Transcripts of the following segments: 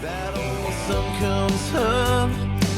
That old sun comes up.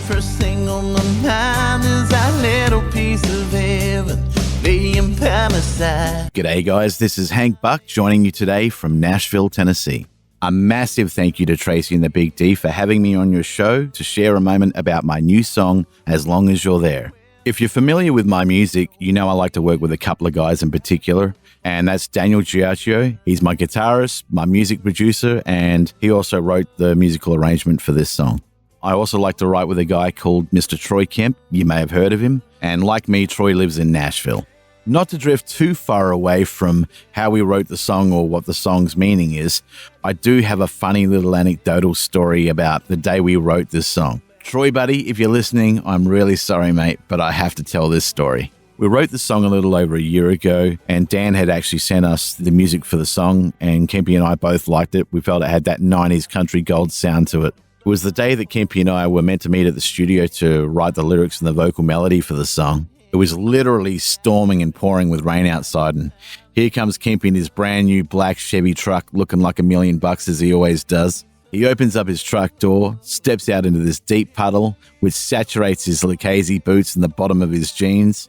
First thing on my mind is that little piece of heaven laying by my side. G'day guys, this is Hank Buck joining you today from Nashville, Tennessee. A massive thank you to Tracy and the Big D for having me on your show to share a moment about my new song, As Long As You're There. If you're familiar with my music, you know I like to work with a couple of guys in particular, and that's Daniel Giacchio. He's my guitarist, my music producer, and he also wrote the musical arrangement for this song. I also like to write with a guy called Mr. Troy Kemp. You may have heard of him. And like me, Troy lives in Nashville. Not to drift too far away from how we wrote the song or what the song's meaning is, I do have a funny little anecdotal story about the day we wrote this song. Troy, buddy, if you're listening, I'm really sorry, mate, but I have to tell this story. We wrote the song a little over a year ago, and Dan had actually sent us the music for the song, and Kempy and I both liked it. We felt it had that 90s country gold sound to it. It was the day that Kempy and I were meant to meet at the studio to write the lyrics and the vocal melody for the song. It was literally storming and pouring with rain outside, and here comes Kempy in his brand new black Chevy truck looking like $1 million as he always does. He opens up his truck door, steps out into this deep puddle, which saturates his Lucchese boots and the bottom of his jeans.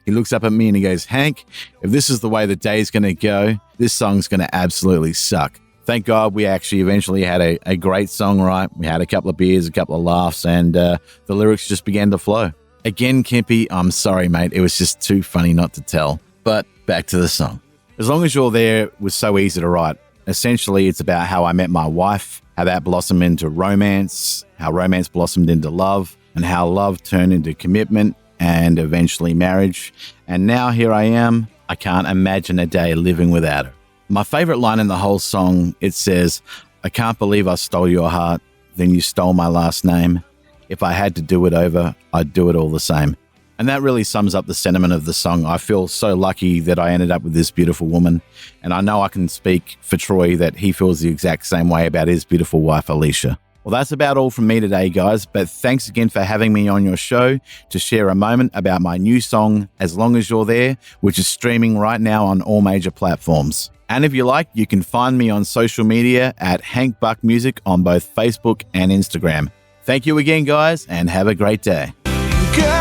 He looks up at me and he goes, "Hank, if this is the way the day's going to go, this song's going to absolutely suck." Thank God we actually eventually had a great song, right? We had a couple of beers, a couple of laughs, and the lyrics just began to flow. Again, Kempy, I'm sorry, mate. It was just too funny not to tell. But back to the song. As Long As You're There was so easy to write. Essentially, it's about how I met my wife, how that blossomed into romance, how romance blossomed into love, and how love turned into commitment and eventually marriage. And now here I am. I can't imagine a day living without her. My favorite line in the whole song, it says, "I can't believe I stole your heart, then you stole my last name. If I had to do it over, I'd do it all the same." And that really sums up the sentiment of the song. I feel so lucky that I ended up with this beautiful woman. And I know I can speak for Troy that he feels the exact same way about his beautiful wife, Alicia. Well, that's about all from me today, guys. But thanks again for having me on your show to share a moment about my new song, As Long As You're There, which is streaming right now on all major platforms. And if you like, you can find me on social media at Hank Buck Music on both Facebook and Instagram. Thank you again, guys, and have a great day. Girl,